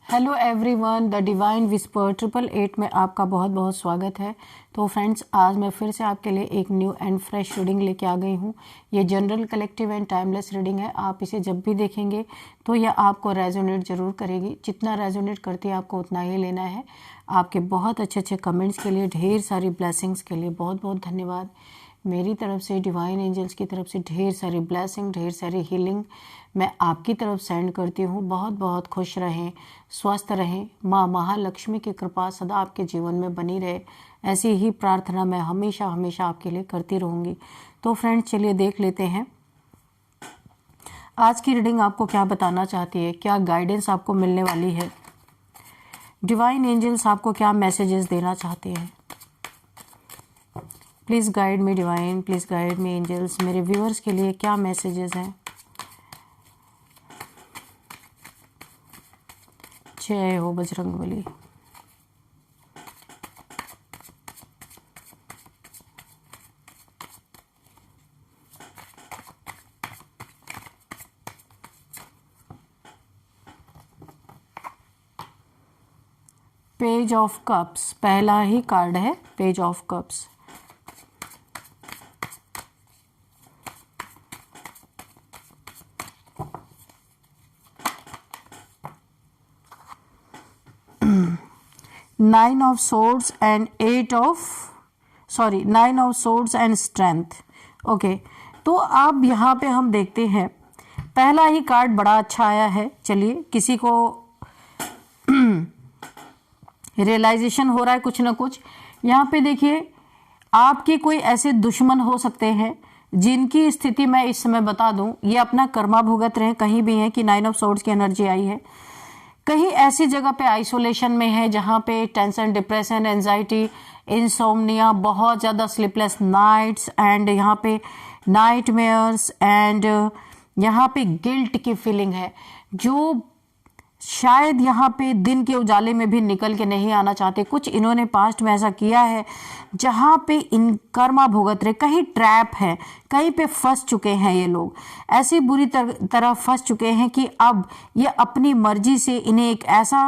Hello everyone, the divine whisper 888 में आपका बहुत बहुत स्वागत है। तो फ्रेंड्स, आज मैं फिर से आपके लिए एक न्यू एंड फ्रेश रीडिंग लेके आ गई हूँ। ये general, collective and timeless reading है। आप इसे जब भी देखेंगे तो यह आपको रेजोनेट जरूर करेगी। जितना रेजोनेट करती है आपको उतना ही लेना है। आपके बहुत अच्छे अच्छे कमेंट्स के लिए, ढेर सारी ब्लेसिंग्स के लिए बहुत बहुत धन्यवाद। मेरी तरफ से, डिवाइन एंजल्स की तरफ से ढेर सारी ब्लेसिंग, ढेर सारी हीलिंग मैं आपकी तरफ सेंड करती हूँ। बहुत बहुत खुश रहें, स्वस्थ रहें। माँ महालक्ष्मी की कृपा सदा आपके जीवन में बनी रहे, ऐसी ही प्रार्थना मैं हमेशा हमेशा आपके लिए करती रहूँगी। तो फ्रेंड्स, चलिए देख लेते हैं आज की रीडिंग आपको क्या बताना चाहती है, क्या गाइडेंस आपको मिलने वाली है। डिवाइन एंजल्स आपको क्या मैसेजेस देना चाहते हैं। Please guide me divine, please guide me angels. मेरे व्यूअर्स के लिए क्या मैसेजेस हैं। जय हो बजरंगबली। पेज ऑफ कप्स पहला ही कार्ड है, page of cups. Nine of swords and nine of swords and strength. Okay, तो अब यहाँ पे हम देखते हैं, पहला ही कार्ड बड़ा अच्छा आया है। चलिए, किसी को रियलाइजेशन हो रहा है कुछ ना कुछ। यहाँ पे देखिए, आपके कोई ऐसे दुश्मन हो सकते हैं जिनकी स्थिति मैं इस समय बता दूं, ये अपना कर्मा भुगत रहे, कहीं भी है कि नाइन ऑफ सोर्ड्स की एनर्जी आई है। कहीं ऐसी जगह पे आइसोलेशन में है जहाँ पे टेंशन, डिप्रेशन, एंजाइटी, इंसोम्निया, बहुत ज़्यादा स्लीपलेस नाइट्स एंड यहाँ पे नाइटमेयर्स एंड यहाँ पे गिल्ट की फीलिंग है, जो शायद यहाँ पे दिन के उजाले में भी निकल के नहीं आना चाहते। कुछ इन्होंने पास्ट में ऐसा किया है जहाँ पे इन कर्मा भुगत रहे, कहीं ट्रैप है, कहीं पे फंस चुके हैं ये लोग। ऐसी बुरी तरह फंस चुके हैं कि अब ये अपनी मर्जी से, इन्हें एक ऐसा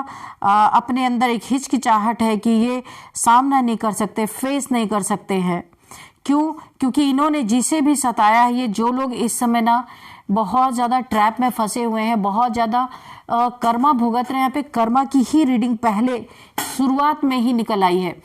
अपने अंदर एक हिचकिचाहट है कि ये सामना नहीं कर सकते, फेस नहीं कर सकते हैं। क्यों? क्योंकि इन्होंने जिसे भी सताया है, ये जो लोग इस समय ना बहुत ज़्यादा ट्रैप में फंसे हुए हैं, बहुत ज़्यादा कर्मा भुगत रहे हैं। यहाँ पे कर्मा की ही रीडिंग पहले शुरुआत में ही निकल आई है।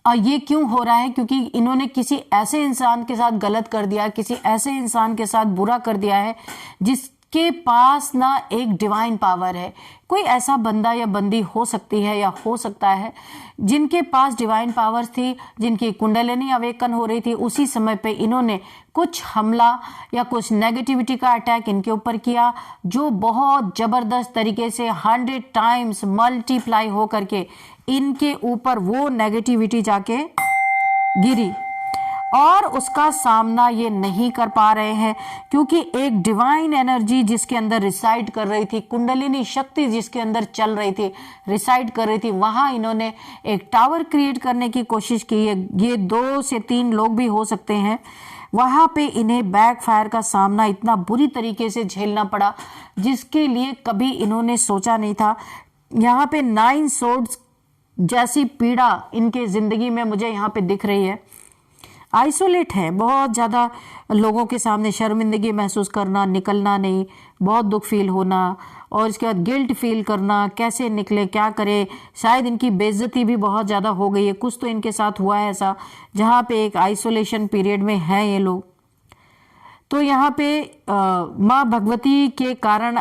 और ये क्यों हो रहा है? क्योंकि इन्होंने किसी ऐसे इंसान के साथ गलत कर दिया, किसी ऐसे इंसान के साथ बुरा कर दिया है जिसके पास ना एक डिवाइन पावर है। कोई ऐसा बंदा या बंदी हो सकती है या हो सकता है जिनके पास डिवाइन पावर्स थी, जिनकी कुंडलिनी अवेकन हो रही थी। उसी समय पे इन्होंने कुछ हमला या कुछ नेगेटिविटी का अटैक इनके ऊपर किया, जो बहुत जबरदस्त तरीके से 100 टाइम्स मल्टीप्लाई हो करके इनके ऊपर वो नेगेटिविटी जाके गिरी, और उसका सामना ये नहीं कर पा रहे हैं। क्योंकि एक डिवाइन एनर्जी जिसके अंदर रिसाइड कर रही थी, कुंडलिनी शक्ति जिसके अंदर चल रही थी, रिसाइड कर रही थी, वहां इन्होंने एक टावर क्रिएट करने की कोशिश की है। ये 2 से 3 लोग भी हो सकते हैं। वहां पे इन्हें बैकफायर का सामना इतना बुरी तरीके से झेलना पड़ा जिसके लिए कभी इन्होंने सोचा नहीं था। यहाँ पे 9 सोर्ड्स जैसी पीड़ा इनके जिंदगी में मुझे यहाँ पे दिख रही है। आइसोलेट है, बहुत ज़्यादा लोगों के सामने शर्मिंदगी महसूस करना, निकलना नहीं, बहुत दुख फील होना, और इसके बाद गिल्ट फील करना, कैसे निकले, क्या करे। शायद इनकी बेइज्जती भी बहुत ज़्यादा हो गई है, कुछ तो इनके साथ हुआ है ऐसा, जहाँ पे एक आइसोलेशन पीरियड में है ये लोग। तो यहाँ पे माँ भगवती के कारण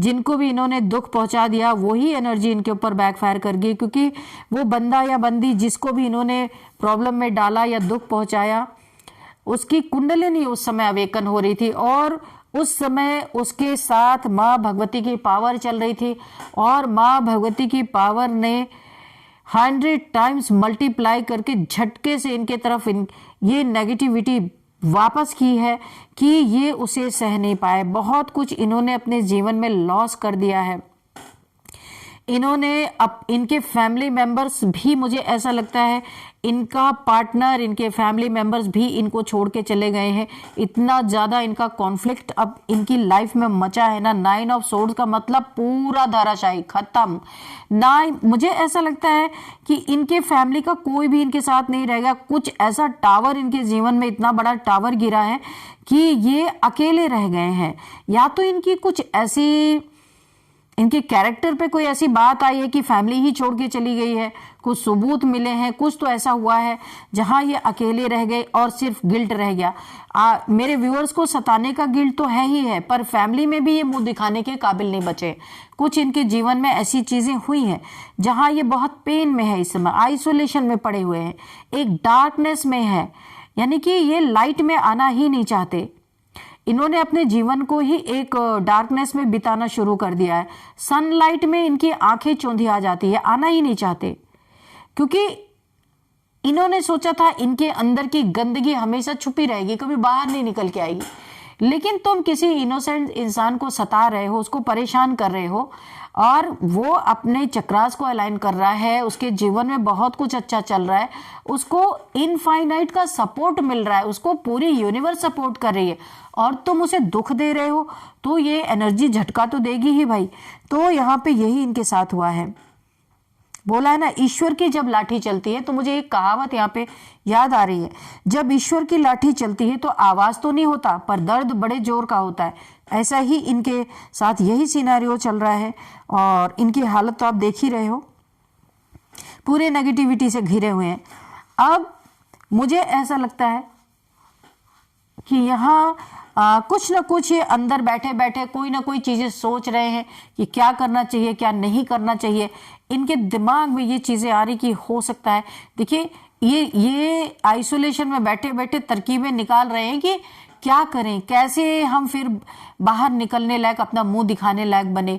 जिनको भी इन्होंने दुख पहुंचा दिया, वही एनर्जी इनके ऊपर बैकफायर कर गई। क्योंकि वो बंदा या बंदी जिसको भी इन्होंने प्रॉब्लम में डाला या दुख पहुंचाया, उसकी कुंडलिनी उस समय अवेकन हो रही थी, और उस समय उसके साथ माँ भगवती की पावर चल रही थी, और माँ भगवती की पावर ने 100 टाइम्स मल्टीप्लाई करके झटके से इनके तरफ ये नेगेटिविटी वापस की है कि ये उसे सह नहीं पाए। बहुत कुछ इन्होंने अपने जीवन में लॉस कर दिया है। इन्होंने अब इनके फैमिली मेंबर्स भी, मुझे ऐसा लगता है इनका पार्टनर, इनके फैमिली मेंबर्स भी इनको छोड़ के चले गए हैं। इतना ज़्यादा इनका कॉन्फ्लिक्ट अब इनकी लाइफ में मचा है ना। 9 ऑफ सोर्ड्स का मतलब पूरा धाराशायी, खत्म ना। मुझे ऐसा लगता है कि इनके फैमिली का कोई भी इनके साथ नहीं रहेगा। कुछ ऐसा टावर इनके जीवन में, इतना बड़ा टावर गिरा है कि ये अकेले रह गए हैं। या तो इनकी कुछ ऐसी, इनके कैरेक्टर पे कोई ऐसी बात आई है कि फैमिली ही छोड़ के चली गई है, कुछ सबूत मिले हैं, कुछ तो ऐसा हुआ है जहां ये अकेले रह गए और सिर्फ गिल्ट रह गया। मेरे व्यूअर्स को सताने का गिल्ट तो है ही है, पर फैमिली में भी ये मुंह दिखाने के काबिल नहीं बचे। कुछ इनके जीवन में ऐसी चीजें हुई हैं जहां ये बहुत पेन में है, इस समय आइसोलेशन में पड़े हुए हैं, एक डार्कनेस में है, यानी कि ये लाइट में आना ही नहीं चाहते। इन्होंने अपने जीवन को ही एक डार्कनेस में बिताना शुरू कर दिया है। सनलाइट में इनकी आंखें चौंधी आ जाती है, आना ही नहीं चाहते, क्योंकि इन्होंने सोचा था इनके अंदर की गंदगी हमेशा छुपी रहेगी, कभी बाहर नहीं निकल के आएगी। लेकिन तुम किसी इनोसेंट इंसान को सता रहे हो, उसको परेशान कर रहे हो, और वो अपने चक्रास को अलाइन कर रहा है, उसके जीवन में बहुत कुछ अच्छा चल रहा है, उसको इनफाइनाइट का सपोर्ट मिल रहा है, उसको पूरी यूनिवर्स सपोर्ट कर रही है, और तुम उसे दुख दे रहे हो, तो ये एनर्जी झटका तो देगी ही भाई। तो यहाँ पे यही इनके साथ हुआ है। बोला है ना, ईश्वर की जब लाठी चलती है, तो मुझे एक कहावत यहाँ पे याद आ रही है, जब ईश्वर की लाठी चलती है तो आवाज तो नहीं होता, पर दर्द बड़े जोर का होता है। ऐसा ही इनके साथ यही सिनेरियो चल रहा है, और इनकी हालत तो आप देख ही रहे हो, पूरे नेगेटिविटी से घिरे हुए हैं। अब मुझे ऐसा लगता है कि यहाँ कुछ ना कुछ ये अंदर बैठे बैठे कोई ना कोई चीजें सोच रहे हैं कि क्या करना चाहिए, क्या नहीं करना चाहिए। इनके दिमाग में ये चीजें आ रही कि हो सकता है, देखिए ये आइसोलेशन में बैठे बैठे तरकीबें निकाल रहे हैं कि क्या करें, कैसे हम फिर बाहर निकलने लायक, अपना मुंह दिखाने लायक बने।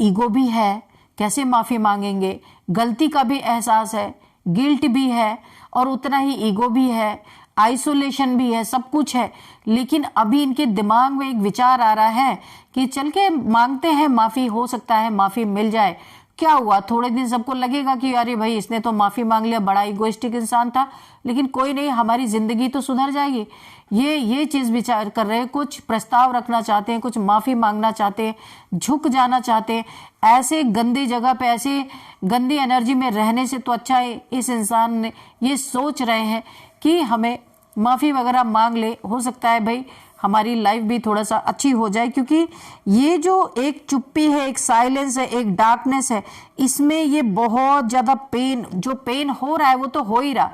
ईगो भी है, कैसे माफी मांगेंगे, गलती का भी एहसास है, गिल्ट भी है, और उतना ही ईगो भी है, आइसोलेशन भी है, सब कुछ है। लेकिन अभी इनके दिमाग में एक विचार आ रहा है कि चल के मांगते हैं माफी, हो सकता है माफी मिल जाए। क्या हुआ, थोड़े दिन सबको लगेगा कि अरे भाई इसने तो माफी मांग लिया, बड़ा इगोइस्टिक इंसान था, लेकिन कोई नहीं, हमारी जिंदगी तो सुधर जाएगी। ये चीज विचार कर रहे हैं, कुछ प्रस्ताव रखना चाहते हैं, कुछ माफी मांगना चाहते हैं, झुक जाना चाहते हैं। ऐसे गंदी जगह पे, ऐसे गंदी एनर्जी में रहने से तो अच्छा है इस इंसान ने ये सोच रहे हैं कि हमें माफी वगैरह मांग ले, हो सकता है भाई हमारी लाइफ भी थोड़ा सा अच्छी हो जाए। क्योंकि ये जो एक चुप्पी है, एक साइलेंस है, एक डार्कनेस है, इसमें ये बहुत ज्यादा पेन, जो पेन हो रहा है वो तो हो ही रहा,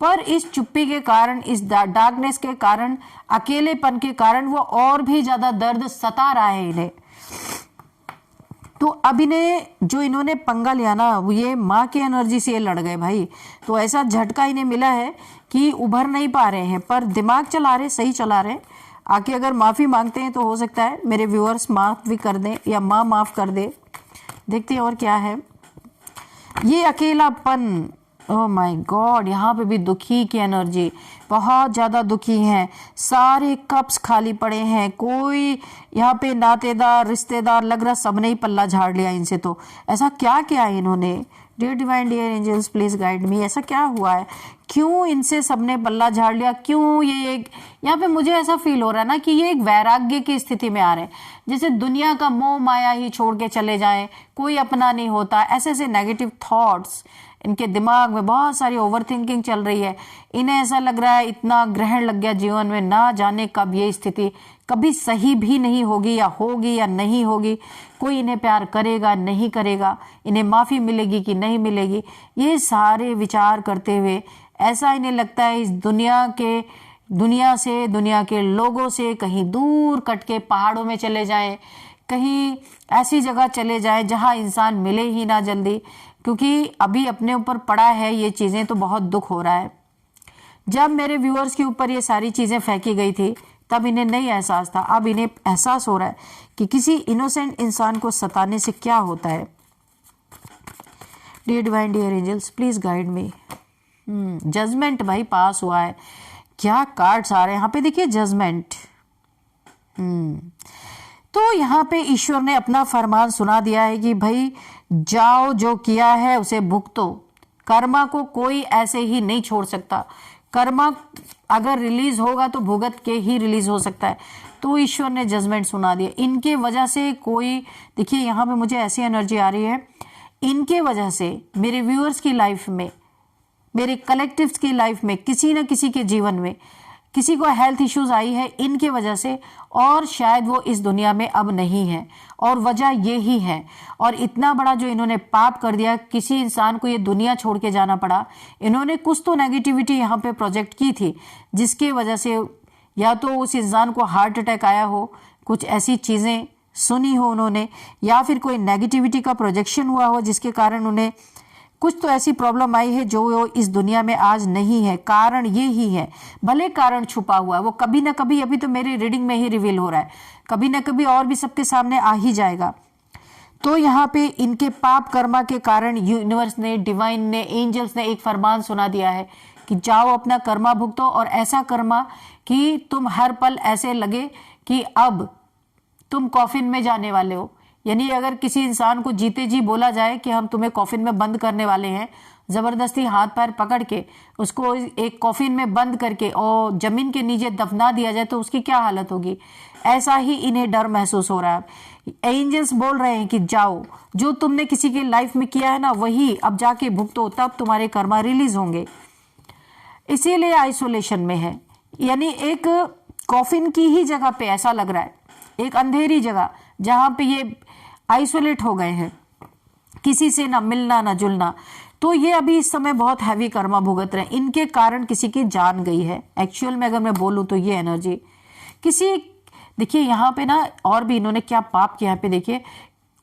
पर इस चुप्पी के कारण, इस डार्कनेस के कारण, अकेलेपन के कारण वो और भी ज्यादा दर्द सता रहा है इन्हें। तो अब इन्हें, जो इन्होंने पंगा लिया ना, ये माँ की एनर्जी से ये लड़ गए भाई। तो ऐसा झटका इन्हें मिला है कि उभर नहीं पा रहे हैं, पर दिमाग चला रहे, सही चला रहे। आके अगर माफी मांगते हैं तो हो सकता है मेरे व्यूअर्स माफ भी कर दें, या माँ माफ कर दे। देखते हैं और क्या है। ये अकेलापन, ओह माय गॉड, यहाँ पे भी दुखी की एनर्जी, बहुत ज्यादा दुखी हैं, सारे कप्स खाली पड़े हैं, कोई यहाँ पे नातेदार, रिश्तेदार, लग रहा सबने ही पल्ला झाड़ लिया इनसे। तो ऐसा क्या किया है इन्होंने? Dear divine, dear angels, please guide me, ऐसा क्या हुआ है, क्यों इनसे सबने पल्ला झाड़ लिया? क्यों ये एक, यहाँ पे मुझे ऐसा फील हो रहा है ना कि ये एक वैराग्य की स्थिति में आ रहे हैं, जैसे दुनिया का मोह माया ही छोड़ के चले जाएं, कोई अपना नहीं होता, ऐसे ऐसे नेगेटिव थॉट्स इनके दिमाग में, बहुत सारी ओवर थिंकिंग चल रही है। इन्हें ऐसा लग रहा है इतना ग्रहण लग गया जीवन में, ना जाने कब ये स्थिति कभी सही भी नहीं होगी, या नहीं होगी, कोई इन्हें प्यार करेगा नहीं करेगा, इन्हें माफी मिलेगी कि नहीं मिलेगी। ये सारे विचार करते हुए ऐसा इन्हें लगता है इस दुनिया से, दुनिया के लोगों से कहीं दूर कट के पहाड़ों में चले जाएं, कहीं ऐसी जगह चले जाएं जहां इंसान मिले ही ना जल्दी, क्योंकि अभी अपने ऊपर पड़ा है ये चीजें, तो बहुत दुख हो रहा है। जब मेरे व्यूअर्स के ऊपर ये सारी चीजें फेंकी गई थी तब इन्हें नहीं एहसास था, अब इन्हें एहसास हो रहा है कि किसी इनोसेंट इंसान को सताने से क्या होता है। Dear divine, dear angels, please guide me. Judgement भाई पास हुआ है, क्या कार्ड्स आ रहे हैं यहाँ पे, देखिए जजमेंट। तो यहाँ पे ईश्वर ने अपना फरमान सुना दिया है कि भाई जाओ, जो किया है उसे भुगतो। कर्मा को कोई ऐसे ही नहीं छोड़ सकता। कर्मा अगर रिलीज होगा तो भुगत के ही रिलीज हो सकता है। तो ईश्वर ने जजमेंट सुना दिया। इनके वजह से कोई, देखिए यहाँ पे मुझे ऐसी एनर्जी आ रही है, इनके वजह से मेरे व्यूअर्स की लाइफ में, मेरे कलेक्टिव्स की लाइफ में, किसी न किसी के जीवन में किसी को हेल्थ इश्यूज आई है इनके वजह से, और शायद वो इस दुनिया में अब नहीं है, और वजह ये ही है। और इतना बड़ा जो इन्होंने पाप कर दिया, किसी इंसान को ये दुनिया छोड़ के जाना पड़ा। इन्होंने कुछ तो नेगेटिविटी यहाँ पे प्रोजेक्ट की थी, जिसके वजह से या तो उस इंसान को हार्ट अटैक आया हो, कुछ ऐसी चीजें सुनी हो उन्होंने, या फिर कोई नेगेटिविटी का प्रोजेक्शन हुआ हो जिसके कारण उन्हें कुछ तो ऐसी प्रॉब्लम आई है जो इस दुनिया में आज नहीं है। कारण ये ही है, भले कारण छुपा हुआ है, वो कभी ना कभी, अभी तो मेरी रीडिंग में ही रिवील हो रहा है, कभी ना कभी और भी सबके सामने आ ही जाएगा। तो यहाँ पे इनके पाप कर्मा के कारण यूनिवर्स ने, डिवाइन ने, एंजल्स ने एक फरमान सुना दिया है कि जाओ अपना कर्मा भुगतो, और ऐसा कर्मा कि तुम हर पल ऐसे लगे कि अब तुम कॉफिन में जाने वाले हो। यानी अगर किसी इंसान को जीते जी बोला जाए कि हम तुम्हें कॉफिन में बंद करने वाले हैं, जबरदस्ती हाथ पैर पकड़ के उसको एक कॉफिन में बंद करके और जमीन के नीचे दफना दिया जाए, तो उसकी क्या हालत होगी। ऐसा ही इन्हें डर महसूस हो रहा है। एंजल्स बोल रहे हैं कि जाओ, जो तुमने किसी के लाइफ में किया है ना, वही अब जाके भुगतो, तब तुम्हारे कर्मा रिलीज होंगे। इसीलिए आइसोलेशन में है, यानी एक कॉफिन की ही जगह पे ऐसा लग रहा है, एक अंधेरी जगह जहां पे ये आइसोलेट हो गए हैं, किसी से ना मिलना ना जुलना। तो ये अभी इस समय बहुत हैवी कर्मा भुगत रहे हैं, इनके कारण किसी की जान गई है। एक्चुअल में अगर मैं बोलूं तो ये एनर्जी किसी, देखिए यहाँ पे ना और भी इन्होंने क्या पाप किया। यहाँ पे देखिए,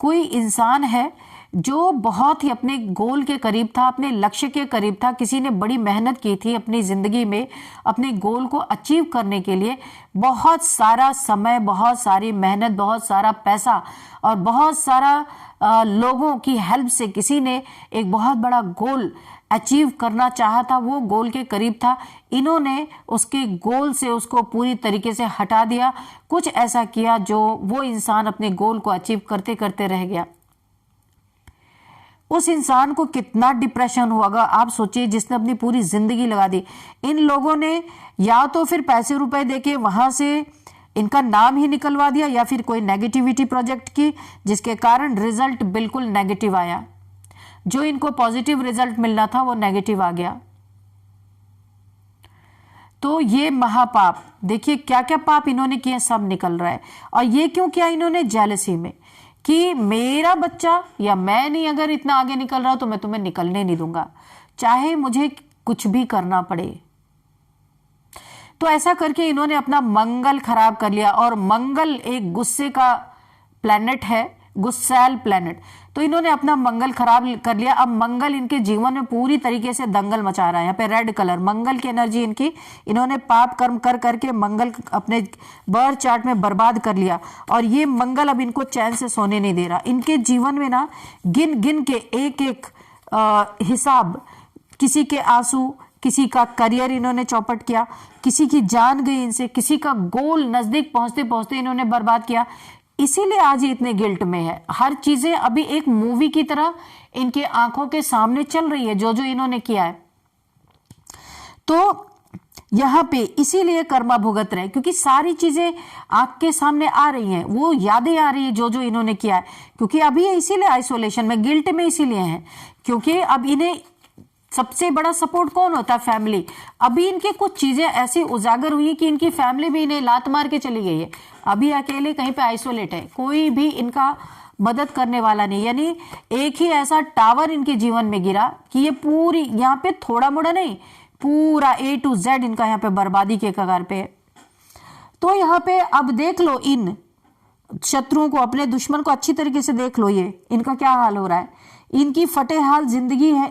कोई इंसान है जो बहुत ही अपने गोल के करीब था, अपने लक्ष्य के करीब था, किसी ने बड़ी मेहनत की थी अपनी जिंदगी में अपने गोल को अचीव करने के लिए, बहुत सारा समय, बहुत सारी मेहनत, बहुत सारा पैसा और बहुत सारा लोगों की हेल्प से किसी ने एक बहुत बड़ा गोल अचीव करना चाहा था, वो गोल के करीब था। इन्होंने उसके गोल से उसको पूरी तरीके से हटा दिया, कुछ ऐसा किया जो वो इंसान अपने गोल को अचीव करते करते रह गया। उस इंसान को कितना डिप्रेशन होगा आप सोचिए, जिसने अपनी पूरी जिंदगी लगा दी। इन लोगों ने या तो फिर पैसे रुपए देके वहां से इनका नाम ही निकलवा दिया, या फिर कोई नेगेटिविटी प्रोजेक्ट की जिसके कारण रिजल्ट बिल्कुल नेगेटिव आया। जो इनको पॉजिटिव रिजल्ट मिलना था वो नेगेटिव आ गया। तो ये महापाप, देखिए क्या क्या पाप इन्होंने किए, सब निकल रहा है। और ये क्यों किया इन्होंने? जेलसी में, कि मेरा बच्चा या मैं नहीं अगर इतना आगे निकल रहा तो मैं तुम्हें निकलने नहीं दूंगा, चाहे मुझे कुछ भी करना पड़े। तो ऐसा करके इन्होंने अपना मंगल खराब कर लिया। और मंगल एक गुस्से का प्लैनेट है, गुस्सैल प्लैनेट। तो इन्होंने अपना मंगल खराब कर लिया। अब मंगल इनके जीवन में पूरी तरीके से दंगल मचा रहा है। यहाँ पे रेड कलर मंगल की एनर्जी इनकी, इन्होंने पाप कर्म कर करके मंगल अपने बर्थ चार्ट में बर्बाद कर लिया। और ये मंगल अब इनको चैन से सोने नहीं दे रहा। इनके जीवन में ना गिन गिन के एक एक हिसाब, किसी के आंसू, किसी का करियर इन्होंने चौपट किया, किसी की जान गई इनसे, किसी का गोल नजदीक पहुंचते पहुंचते इन्होंने बर्बाद किया। इसीलिए आज ये इतने गिल्ट में है। हर चीजें अभी एक मूवी की तरह इनके आंखों के सामने चल रही है, जो जो इन्होंने किया है। तो यहां पे इसीलिए कर्मा भुगत रहे, क्योंकि सारी चीजें आंख के सामने आ रही हैं, वो यादें आ रही है जो जो इन्होंने किया है। क्योंकि अभी ये इसीलिए आइसोलेशन में, गिल्ट में इसीलिए है, क्योंकि अब इन्हें सबसे बड़ा सपोर्ट कौन होता है? फैमिली। अभी इनके कुछ चीजें ऐसी उजागर हुई कि इनकी फैमिली भी इन्हें लात मार के चली गई है। अभी अकेले कहीं पे आइसोलेट है, कोई भी इनका मदद करने वाला नहीं। यानी एक ही ऐसा टावर इनके जीवन में गिरा कि ये पूरी, यहाँ पे थोड़ा मोड़ा नहीं, पूरा A to Z इनका यहाँ पे बर्बादी के कगार पे है। तो यहाँ पे अब देख लो इन शत्रुओं को, अपने दुश्मन को अच्छी तरीके से देख लो, ये इनका क्या हाल हो रहा है। इनकी फटेहाल जिंदगी है,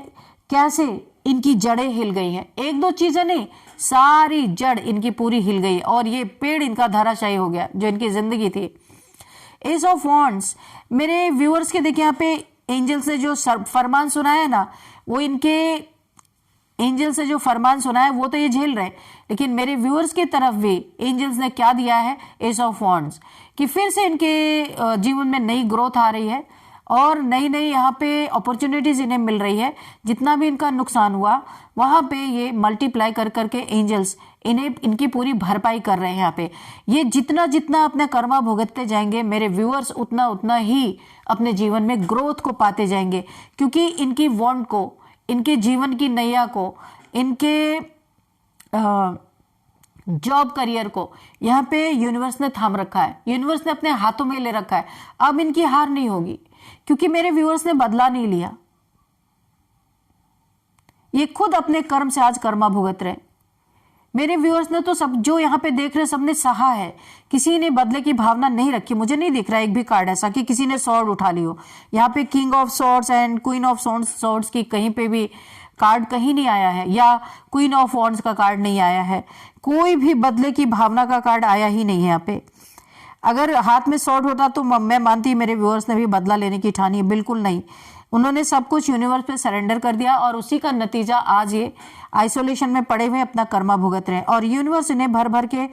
कैसे इनकी जड़ें हिल गई हैं। एक दो चीजें नहीं, सारी जड़ इनकी पूरी हिल गई और ये पेड़ इनका धराशायी हो गया जो इनकी जिंदगी थी। एस ऑफ वॉन्ड्स, मेरे व्यूअर्स के देखिए यहाँ पे एंजल से जो फरमान सुनाया है ना, वो इनके एंजल से जो फरमान सुना है वो तो ये झेल रहे, लेकिन मेरे व्यूअर्स की तरफ भी एंजल्स ने क्या दिया है? एस ऑफ वॉन्ड्स, कि फिर से इनके जीवन में नई ग्रोथ आ रही है और नई नई यहाँ पे अपॉर्चुनिटीज इन्हें मिल रही है। जितना भी इनका नुकसान हुआ वहां पे ये मल्टीप्लाई कर करके एंजल्स इन्हें इनकी पूरी भरपाई कर रहे हैं। यहाँ पे ये जितना जितना अपने कर्मा भुगतते जाएंगे मेरे व्यूअर्स, उतना उतना ही अपने जीवन में ग्रोथ को पाते जाएंगे, क्योंकि इनकी वांट को, इनके जीवन की नैया को, इनके जॉब करियर को यहाँ पे यूनिवर्स ने थाम रखा है, यूनिवर्स ने अपने हाथों में ले रखा है। अब इनकी हार नहीं होगी, क्योंकि मेरे व्यूअर्स ने बदला नहीं लिया। ये खुद अपने कर्म से आज कर्मा भुगत रहे। मेरे व्यूअर्स ने तो सब जो यहाँ पे देख रहे सबने सहा है, किसी ने बदले की भावना नहीं रखी। मुझे नहीं दिख रहा एक भी कार्ड ऐसा कि किसी ने स्वॉर्ड उठा ली हो। यहाँ पे king of swords and queen of swords की कहीं पे भी कार्ड कहीं नहीं आया है, या क्वीन ऑफ वॉन्ड्स का कार्ड नहीं आया है। कोई भी बदले की भावना का कार्ड आया ही नहीं है यहाँ पे। अगर हाथ में स्वॉर्ड होता तो मैं मानती मेरे व्यूअर्स ने भी बदला लेने की ठानी। बिल्कुल नहीं, उन्होंने सब कुछ यूनिवर्स पे सरेंडर कर दिया और उसी का नतीजा आज ये आइसोलेशन में पड़े हुए अपना कर्मा भुगत रहे हैं। और यूनिवर्स इन्हें भर भर के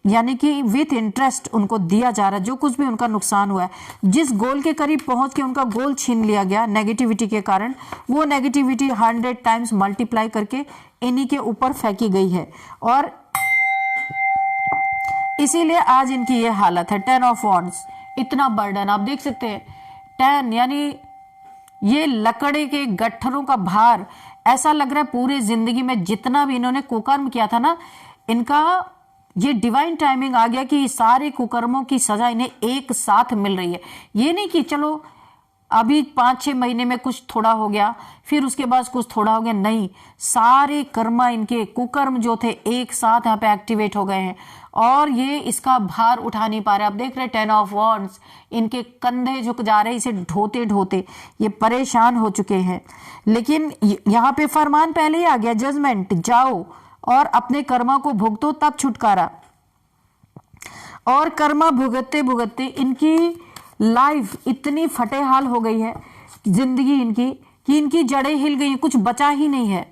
यानी कि विथ इंटरेस्ट उनको दिया जा रहा है। जो कुछ भी उनका नुकसान हुआ है, जिस गोल के करीब पहुंच के उनका गोल छीन लिया गया नेगेटिविटी के कारण, वो नेगेटिविटी 100 टाइम्स मल्टीप्लाई करके इन्हीं के ऊपर फेंकी गई है और इसीलिए आज इनकी ये हालत है। 10 ऑफ वॉन्ड्स, इतना बर्डन आप देख सकते हैं। 10 यानी ये लकड़े के गट्ठरों का भार, ऐसा लग रहा है पूरे जिंदगी में जितना भी इन्होंने कुकर्म किया था ना, इनका ये डिवाइन टाइमिंग आ गया कि सारे कुकर्मों की सजा इन्हें एक साथ मिल रही है। ये नहीं कि चलो अभी 5-6 महीने में कुछ थोड़ा हो गया, फिर उसके बाद कुछ थोड़ा हो गया, नहीं, सारे कर्मा इनके कुकर्म जो थे एक साथ यहाँ पे एक्टिवेट हो गए हैं और ये इसका भार उठा नहीं पा रहे। आप देख रहे हैं 10 ऑफ वॉन्ड्स, इनके कंधे झुक जा रहे, इसे ढोते ढोते ये परेशान हो चुके हैं। लेकिन यहाँ पे फरमान पहले ही आ गया, जजमेंट, जाओ और अपने कर्मा को भुगतो तब छुटकारा। और कर्मा भुगतते भुगतते इनकी लाइफ इतनी फटेहाल हो गई है जिंदगी इनकी कि इनकी जड़ें हिल गई, कुछ बचा ही नहीं है।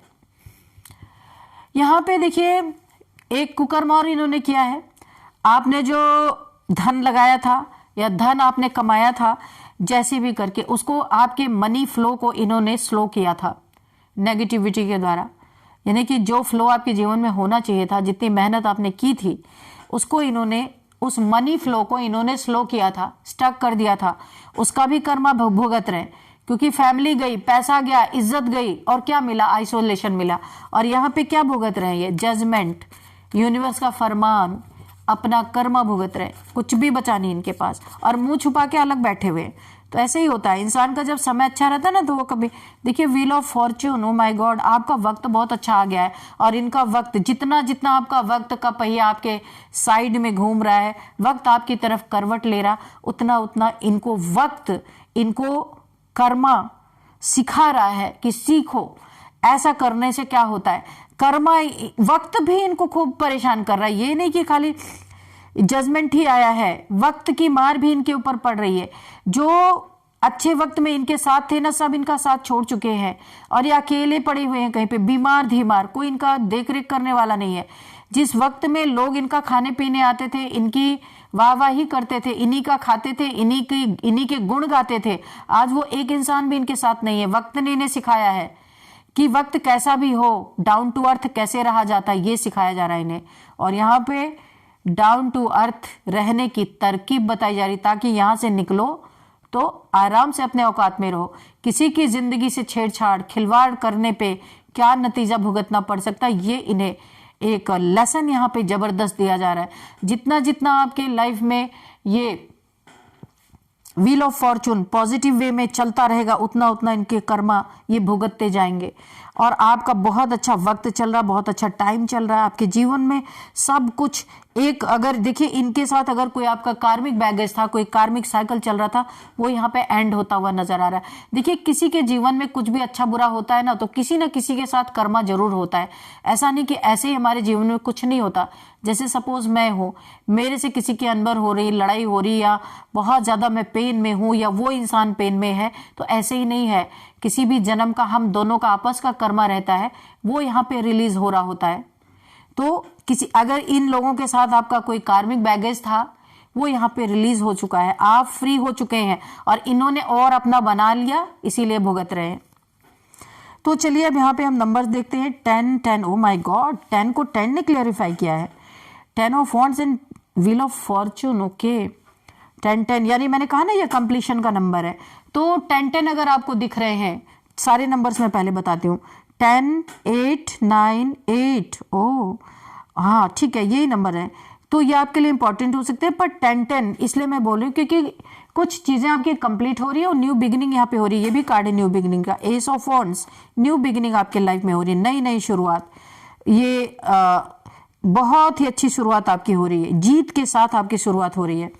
यहां पे देखिए एक कुकर्म और इन्होंने किया है। आपने जो धन लगाया था या धन आपने कमाया था, जैसे भी करके उसको, आपके मनी फ्लो को इन्होंने स्लो किया था नेगेटिविटी के द्वारा। यानी कि जो फ्लो आपके जीवन में होना चाहिए था, जितनी मेहनत आपने की थी, उसको इन्होंने, उस मनी फ्लो को इन्होंने स्लो किया था, स्टक कर दिया था। उसका भी कर्मा भुगत रहे, क्योंकि फैमिली गई, पैसा गया, इज्जत गई और क्या मिला? आइसोलेशन मिला। और यहाँ पे क्या भुगत रहे हैं? ये जजमेंट, यूनिवर्स का फरमान, अपना कर्मा भुगत रहे। कुछ भी बचा नहीं इनके पास और मुंह छुपा के अलग बैठे हुए। तो ऐसे ही होता है इंसान का, जब समय अच्छा रहता है ना तो वो कभी, देखिए wheel of Fortune, oh my God, आपका वक्त बहुत अच्छा आ गया है और इनका वक्त, जितना जितना आपका वक्त का पहिया आपके साइड में घूम रहा है, वक्त आपकी तरफ करवट ले रहा, उतना उतना इनको वक्त, इनको कर्मा सिखा रहा है कि सीखो ऐसा करने से क्या होता है। कर्मा, वक्त भी इनको खूब परेशान कर रहा है। ये नहीं कि खाली जजमेंट ही आया है, वक्त की मार भी इनके ऊपर पड़ रही है। जो अच्छे वक्त में इनके साथ थे ना, सब इनका साथ छोड़ चुके हैं और ये अकेले पड़े हुए हैं कहीं पे, बीमार धीमार, कोई इनका देख रेख करने वाला नहीं है। जिस वक्त में लोग इनका खाने पीने आते थे, इनकी वाहवाही करते थे, इन्हीं का खाते थे, इन्हीं के गुण गाते थे, आज वो एक इंसान भी इनके साथ नहीं है। वक्त ने इन्हें सिखाया है कि वक्त कैसा भी हो, डाउन टू अर्थ कैसे रहा जाता है, ये सिखाया जा रहा है इन्हें। और यहाँ पे डाउन टू अर्थ रहने की तरकीब बताई जा रही, ताकि यहां से निकलो तो आराम से अपने औकात में रहो। किसी की जिंदगी से छेड़छाड़, खिलवाड़ करने पे क्या नतीजा भुगतना पड़ सकता है, ये इन्हें एक लेसन यहाँ पे जबरदस्त दिया जा रहा है। जितना जितना आपके लाइफ में ये wheel of Fortune positive way में चलता रहेगा, उतना उतना इनके कर्मा ये भुगतते जाएंगे। और आपका बहुत अच्छा वक्त चल रहा, बहुत अच्छा टाइम चल रहा है आपके जीवन में। सब कुछ एक, अगर देखिए इनके साथ अगर कोई आपका कार्मिक बैगेज था, कोई कार्मिक साइकिल चल रहा था, वो यहाँ पे एंड होता हुआ नजर आ रहा है। देखिए किसी के जीवन में कुछ भी अच्छा बुरा होता है ना, तो किसी ना किसी के साथ कर्मा जरूर होता है। ऐसा नहीं कि ऐसे ही हमारे जीवन में कुछ नहीं होता। जैसे सपोज मैं हूँ, मेरे से किसी की अनबन हो रही, लड़ाई हो रही, या बहुत ज्यादा मैं पेन में हूँ, या वो इंसान पेन में है, तो ऐसे ही नहीं है। किसी भी जन्म का हम दोनों का आपस का कर्मा रहता है, वो यहाँ पे रिलीज हो रहा होता है। तो किसी, अगर इन लोगों के साथ आपका कोई कार्मिक बैगेज था, वो यहाँ पे रिलीज हो चुका है, आप फ्री हो चुके हैं और इन्होंने और अपना बना लिया, इसीलिए भुगत रहे हैं। तो चलिए अब यहाँ पे हम नंबर्स देखते हैं। 10 ओ माय गॉड, 10 को 10 ने क्लियरिफाई किया है। 10 of wands and wheel of Fortune, okay. 10 यानी मैंने कहा ना ये कंप्लीशन का नंबर है। तो 10 अगर आपको दिख रहे हैं, सारे नंबर्स मैं पहले बताती हूँ। 10 8 9 8, ओ हाँ ठीक है, यही नंबर है। तो ये आपके लिए इंपॉर्टेंट हो सकते हैं, पर 10 इसलिए मैं बोल रही हूँ क्योंकि कुछ चीजें आपकी कंप्लीट हो रही है और न्यू बिगिनिंग यहाँ पे हो रही है। ये भी कार्ड है न्यू बिगिनिंग का, S of wands, new beginning आपके लाइफ में हो रही है, नई नई शुरुआत। ये बहुत ही अच्छी शुरुआत आपकी हो रही है, जीत के साथ आपकी शुरुआत हो रही है।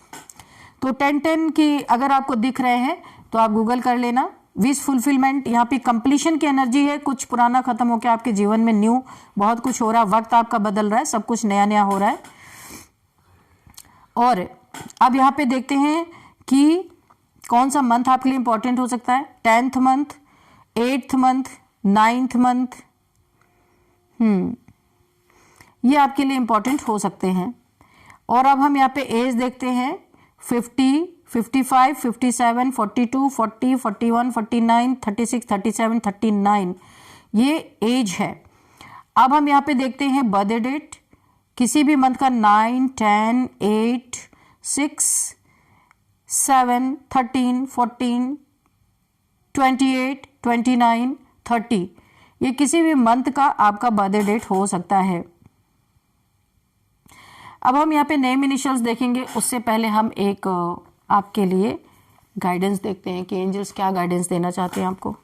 तो 10 की अगर आपको दिख रहे हैं तो आप गूगल कर लेना। विश फुलफिलमेंट, यहाँ पे कंप्लीशन की एनर्जी है, कुछ पुराना खत्म होकर आपके जीवन में न्यू बहुत कुछ हो रहा है, वक्त आपका बदल रहा है, सब कुछ नया नया हो रहा है। और अब यहाँ पे देखते हैं कि कौन सा मंथ आपके लिए इंपॉर्टेंट हो सकता है। 10th month, 8th month, 9th month, ये आपके लिए इंपॉर्टेंट हो सकते हैं। और अब हम यहाँ पे एज देखते हैं। 50, 55, 57, 42, 40, 41, 49, 36, 37, 39, ये एज है। अब हम यहाँ पे देखते हैं बर्थडे डेट, किसी भी मंथ का 9, 10, 8, 6, 7, 13, 14, 28, 29, 30, ये किसी भी मंथ का आपका बर्थडे डेट हो सकता है। अब हम यहाँ पे नेम इनिशियल्स देखेंगे, उससे पहले हम एक आपके लिए गाइडेंस देखते हैं कि एंजल्स क्या गाइडेंस देना चाहते हैं आपको।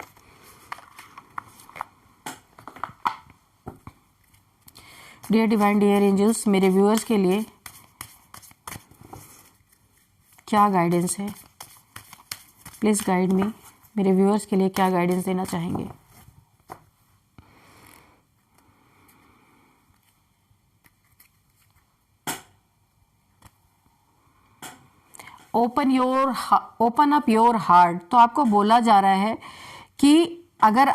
डियर डिवाइन डियर एंजल्स, मेरे व्यूअर्स के लिए क्या गाइडेंस है, प्लीज गाइड मी। मेरे व्यूअर्स के लिए क्या गाइडेंस देना चाहेंगे। Open up your heart. तो आपको बोला जा रहा है कि अगर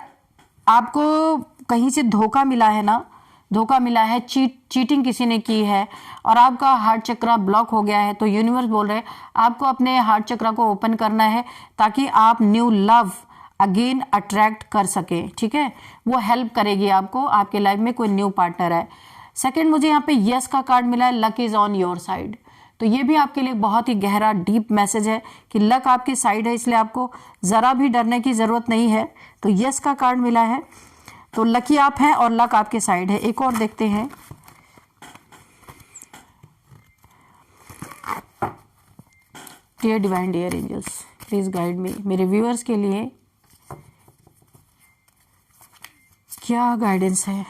आपको कहीं से धोखा मिला है ना, धोखा मिला है, चीटिंग किसी ने की है और आपका हार्ट चक्रा ब्लॉक हो गया है, तो यूनिवर्स बोल रहे हैं आपको अपने हार्ट चक्रा को ओपन करना है ताकि आप न्यू लव अगेन अट्रैक्ट कर सके। ठीक है, वो हेल्प करेगी आपको, आपके लाइफ में कोई न्यू पार्टनर है। सेकंड, मुझे यहाँ पे यस का कार्ड मिला है, luck is on your side. तो ये भी आपके लिए बहुत ही गहरा डीप मैसेज है कि लक आपकी साइड है, इसलिए आपको जरा भी डरने की जरूरत नहीं है। तो यस का कार्ड मिला है, तो लकी आप हैं और लक आपके साइड है। एक और देखते हैं। Dear divine dear angels, please guide me. मेरे व्यूअर्स के लिए क्या गाइडेंस है।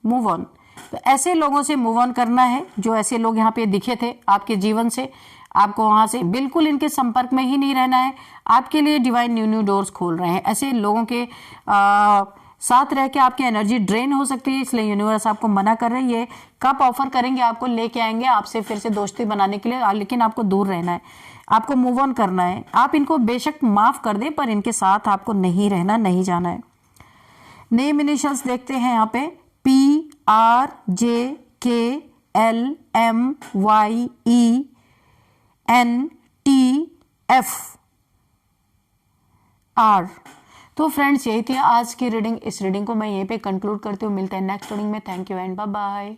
Move on. तो ऐसे लोगों से मूव ऑन करना है, जो ऐसे लोग यहाँ पे दिखे थे आपके जीवन से, आपको वहां से बिल्कुल इनके संपर्क में ही नहीं रहना है। आपके लिए डिवाइन न्यू न्यू डोर्स खोल रहे हैं। ऐसे लोगों के साथ रह के आपकी एनर्जी ड्रेन हो सकती है, इसलिए यूनिवर्स आपको मना कर रही है। कब ऑफर करेंगे, आपको लेके आएंगे आपसे फिर से दोस्ती बनाने के लिए, लेकिन आपको दूर रहना है, आपको मूव ऑन करना है। आप इनको बेशक माफ कर दे, पर इनके साथ आपको नहीं रहना, नहीं जाना है। नेम इनिशियल्स देखते हैं यहाँ पे, PRJKLMYENTFR। तो फ्रेंड्स, यही थी आज की रीडिंग। इस रीडिंग को मैं यहीं पे कंक्लूड करती हूँ। मिलते हैं नेक्स्ट रीडिंग में। Thank you and bye bye.